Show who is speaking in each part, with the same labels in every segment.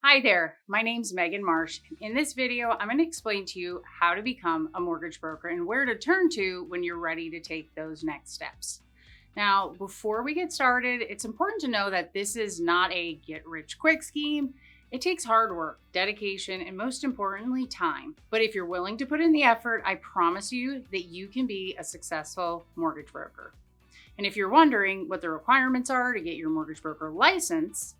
Speaker 1: Hi there, my name's Megan Marsh, and in this video, I'm going to explain to you how to become a mortgage broker and where to turn to when you're ready to take those next steps. Now, before we get started, it's important to know that this is not a get-rich-quick scheme. It takes hard work, dedication, and most importantly, time. But if you're willing to put in the effort, I promise you that you can be a successful mortgage broker. And if you're wondering what the requirements are to get your mortgage broker license,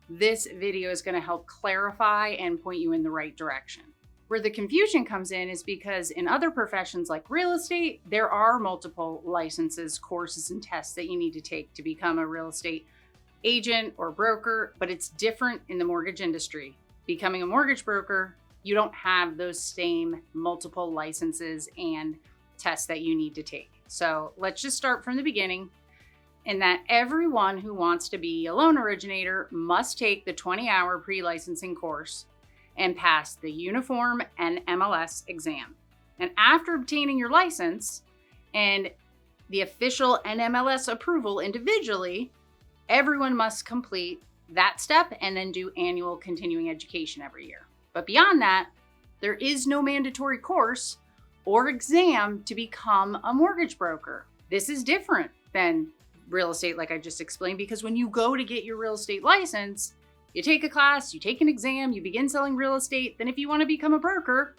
Speaker 1: this video is going to help clarify and point you in the right direction. Where the confusion comes in is because in other professions like real estate, there are multiple licenses, courses, and tests that you need to take to become a real estate agent or broker, but it's different in the mortgage industry. Becoming a mortgage broker, you don't have those same multiple licenses and tests that you need to take. So let's just start from the beginning. And that everyone who wants to be a loan originator must take the 20-hour pre-licensing course and pass the uniform and MLS exam. And after obtaining your license and the official NMLS approval individually, everyone must complete that step and then do annual continuing education every year. But beyond that, there is no mandatory course or exam to become a mortgage broker. This is different than real estate, like I just explained, because when you go to get your real estate license, you take a class, you take an exam, you begin selling real estate. Then if you want to become a broker,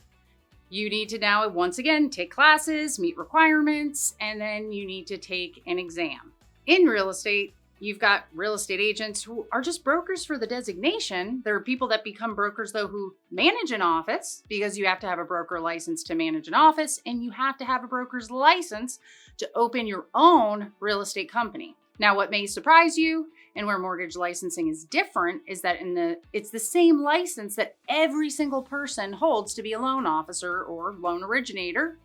Speaker 1: you need to now once again take classes, meet requirements, and then you need to take an exam. In real estate, you've got real estate agents who are just brokers for the designation. There are people that become brokers, though, who manage an office, because you have to have a broker license to manage an office, and you have to have a broker's license to open your own real estate company. Now, what may surprise you and where mortgage licensing is different is that it's the same license that every single person holds to be a loan officer or loan originator,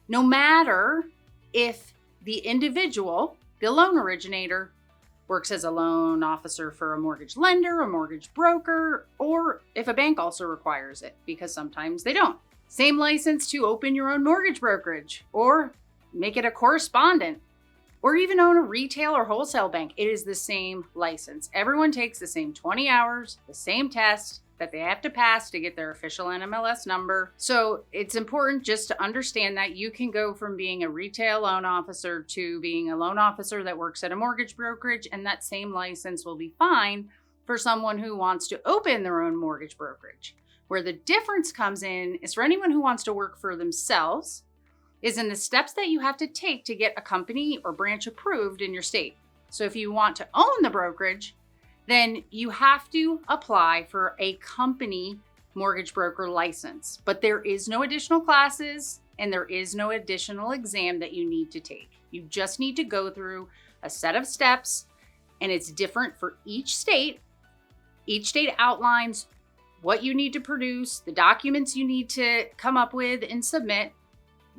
Speaker 1: no matter if the individual, the loan originator, works as a loan officer for a mortgage lender, a mortgage broker, or if a bank also requires it, because sometimes they don't. Same license to open your own mortgage brokerage, or make it a correspondent, or even own a retail or wholesale bank. It is the same license. Everyone takes the same 20 hours, the same test that they have to pass to get their official NMLS number. So it's important just to understand that you can go from being a retail loan officer to being a loan officer that works at a mortgage brokerage, and that same license will be fine for someone who wants to open their own mortgage brokerage. Where the difference comes in is for anyone who wants to work for themselves is in the steps that you have to take to get a company or branch approved in your state. So if you want to own the brokerage, then you have to apply for a company mortgage broker license. But there is no additional classes and there is no additional exam that you need to take. You just need to go through a set of steps, and it's different for each state. Each state outlines what you need to produce, the documents you need to come up with and submit.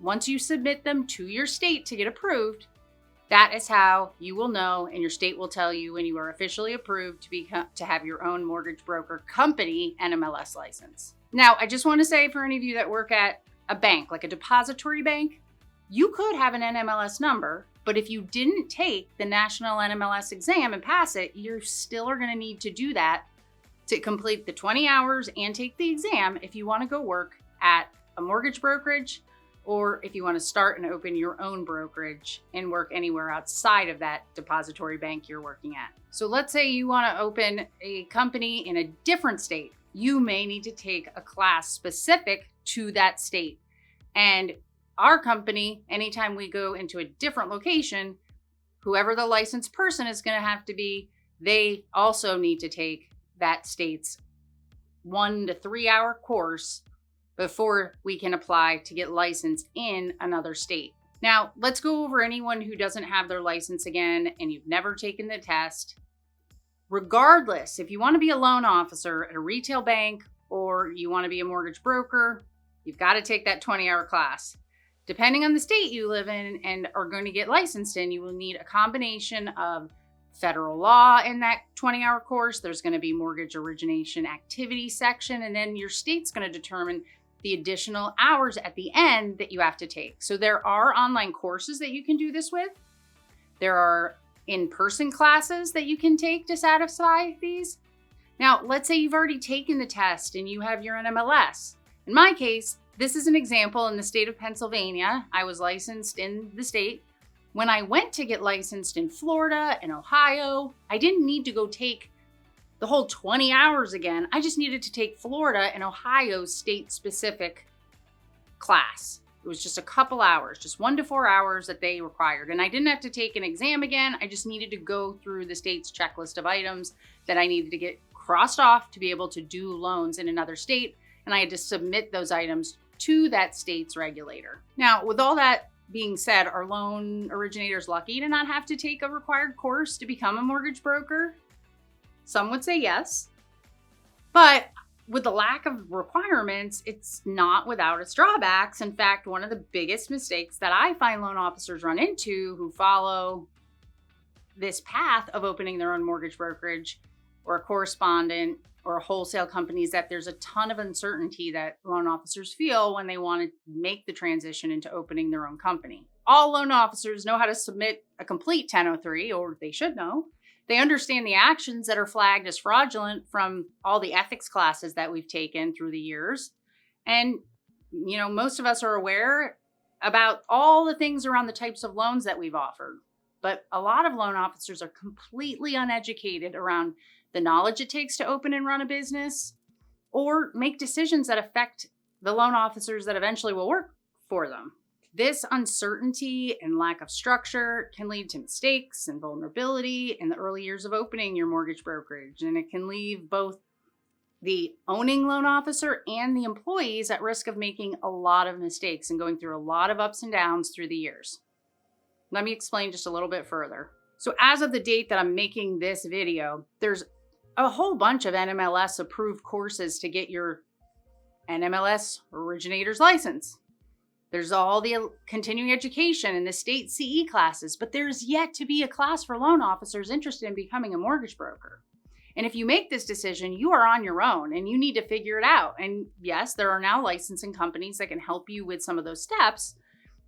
Speaker 1: Once you submit them to your state to get approved, that is how you will know, and your state will tell you when you are officially approved to have your own mortgage broker company NMLS license. Now, I just want to say for any of you that work at a bank, like a depository bank, you could have an NMLS number, but if you didn't take the national NMLS exam and pass it, you still are going to need to do that to complete the 20 hours and take the exam if you want to go work at a mortgage brokerage, or if you want to start and open your own brokerage and work anywhere outside of that depository bank you're working at. So let's say you want to open a company in a different state. You may need to take a class specific to that state. And our company, anytime we go into a different location, whoever the licensed person is going to have to be, they also need to take that state's 1 to 3 hour course before we can apply to get licensed in another state. Now, let's go over anyone who doesn't have their license again and you've never taken the test. Regardless, if you want to be a loan officer at a retail bank or you want to be a mortgage broker, you've got to take that 20-hour class. Depending on the state you live in and are going to get licensed in, you will need a combination of federal law in that 20-hour course. There's going to be mortgage origination activity section, and then your state's going to determine the additional hours at the end that you have to take. So there are online courses that you can do this with. There are in-person classes that you can take to satisfy these. Now, let's say you've already taken the test and you have your NMLS. In my case, this is an example in the state of Pennsylvania. I was licensed in the state. When I went to get licensed in Florida and Ohio, I didn't need to go take the whole 20 hours again. I just needed to take Florida and Ohio's state-specific class. It was just a couple hours, just 1 to 4 hours that they required. And I didn't have to take an exam again. I just needed to go through the state's checklist of items that I needed to get crossed off to be able to do loans in another state. And I had to submit those items to that state's regulator. Now, with all that being said, are loan originators lucky to not have to take a required course to become a mortgage broker? Some would say yes, but with the lack of requirements, it's not without its drawbacks. In fact, one of the biggest mistakes that I find loan officers run into who follow this path of opening their own mortgage brokerage or a correspondent or a wholesale company is that there's a ton of uncertainty that loan officers feel when they want to make the transition into opening their own company. All loan officers know how to submit a complete 1003, or they should know. They understand the actions that are flagged as fraudulent from all the ethics classes that we've taken through the years. And, most of us are aware about all the things around the types of loans that we've offered. But a lot of loan officers are completely uneducated around the knowledge it takes to open and run a business or make decisions that affect the loan officers that eventually will work for them. This uncertainty and lack of structure can lead to mistakes and vulnerability in the early years of opening your mortgage brokerage, and it can leave both the owning loan officer and the employees at risk of making a lot of mistakes and going through a lot of ups and downs through the years. Let me explain just a little bit further. So as of the date that I'm making this video, there's a whole bunch of NMLS approved courses to get your NMLS originator's license. There's all the continuing education and the state CE classes, but there's yet to be a class for loan officers interested in becoming a mortgage broker. And if you make this decision, you are on your own and you need to figure it out. And yes, there are now licensing companies that can help you with some of those steps.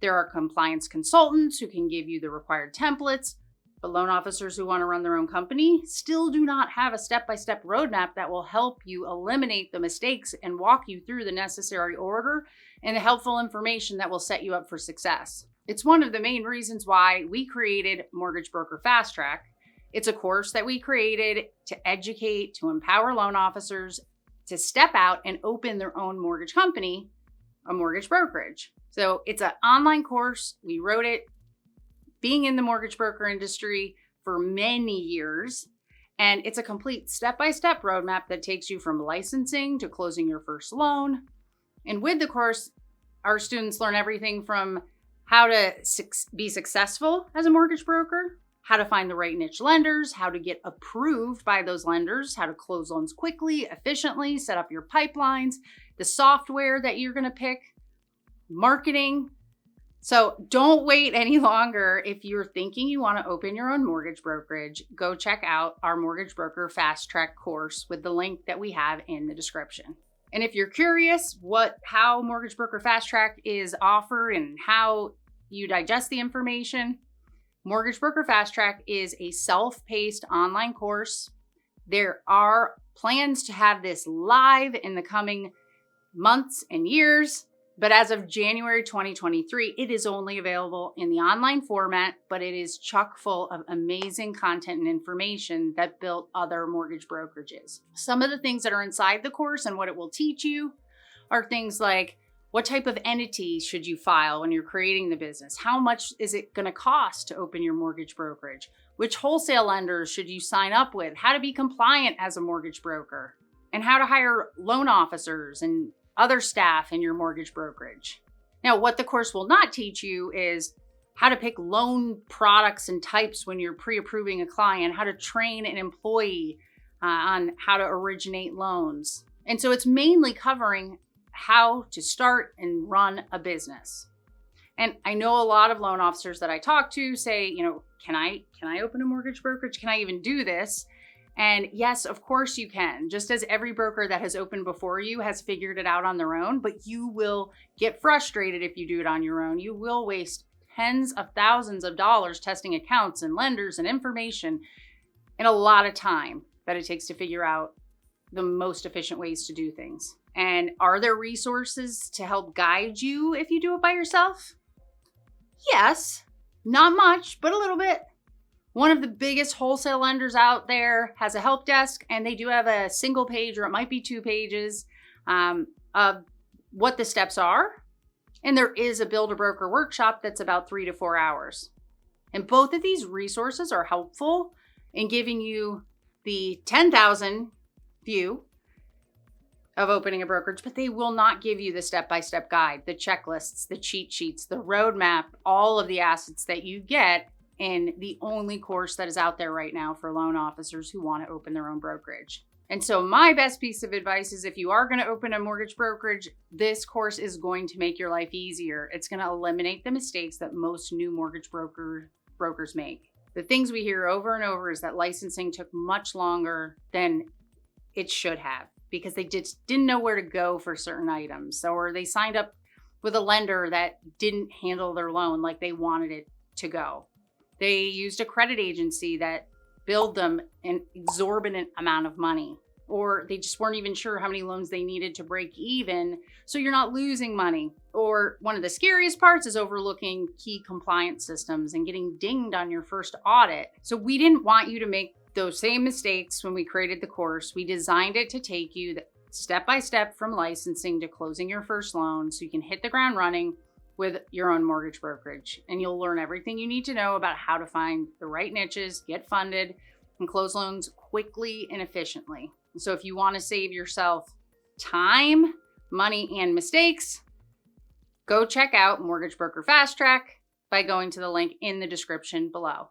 Speaker 1: There are compliance consultants who can give you the required templates, but loan officers who want to run their own company still do not have a step-by-step roadmap that will help you eliminate the mistakes and walk you through the necessary order and the helpful information that will set you up for success. It's one of the main reasons why we created Mortgage Broker FastTrack. It's a course that we created to educate, to empower loan officers to step out and open their own mortgage company, a mortgage brokerage. So it's an online course. We wrote it being in the mortgage broker industry for many years. And it's a complete step-by-step roadmap that takes you from licensing to closing your first loan. And with the course, our students learn everything from how to be successful as a mortgage broker, how to find the right niche lenders, how to get approved by those lenders, how to close loans quickly, efficiently, set up your pipelines, the software that you're going to pick, marketing. So don't wait any longer. If you're thinking you want to open your own mortgage brokerage, go check out our Mortgage Broker FastTrack course with the link that we have in the description. And if you're curious how Mortgage Broker FastTrack is offered and how you digest the information, Mortgage Broker FastTrack is a self-paced online course. There are plans to have this live in the coming months and years. But as of January 2023, it is only available in the online format, but it is chock full of amazing content and information that built other mortgage brokerages. Some of the things that are inside the course and what it will teach you are things like what type of entity should you file when you're creating the business? How much is it going to cost to open your mortgage brokerage? Which wholesale lenders should you sign up with? How to be compliant as a mortgage broker? And how to hire loan officers and other staff in your mortgage brokerage. Now, what the course will not teach you is how to pick loan products and types when you're pre-approving a client, how to train an employee on how to originate loans. And so it's mainly covering how to start and run a business. And I know a lot of loan officers that I talk to say, can I open a mortgage brokerage? Can I even do this? And yes, of course you can. Just as every broker that has opened before you has figured it out on their own, but you will get frustrated if you do it on your own. You will waste tens of thousands of dollars testing accounts and lenders and information and a lot of time that it takes to figure out the most efficient ways to do things. And are there resources to help guide you if you do it by yourself? Yes, not much, but a little bit. One of the biggest wholesale lenders out there has a help desk, and they do have a single page, or it might be 2 pages, of what the steps are. And there is a Build a Broker workshop that's about 3 to 4 hours. And both of these resources are helpful in giving you the 10,000 view of opening a brokerage, but they will not give you the step-by-step guide, the checklists, the cheat sheets, the roadmap, all of the assets that you get in the only course that is out there right now for loan officers who want to open their own brokerage. And so my best piece of advice is, if you are going to open a mortgage brokerage, this course is going to make your life easier. It's going to eliminate the mistakes that most new mortgage brokers make. The things we hear over and over is that licensing took much longer than it should have, because they just didn't know where to go for certain items, or they signed up with a lender that didn't handle their loan like they wanted it to go. They used a credit agency that billed them an exorbitant amount of money, or they just weren't even sure how many loans they needed to break even, so you're not losing money. Or one of the scariest parts is overlooking key compliance systems and getting dinged on your first audit. So we didn't want you to make those same mistakes when we created the course. We designed it to take you step by step from licensing to closing your first loan, so you can hit the ground running with your own mortgage brokerage. And you'll learn everything you need to know about how to find the right niches, get funded, and close loans quickly and efficiently. So if you want to save yourself time, money, and mistakes, go check out Mortgage Broker FastTrack by going to the link in the description below.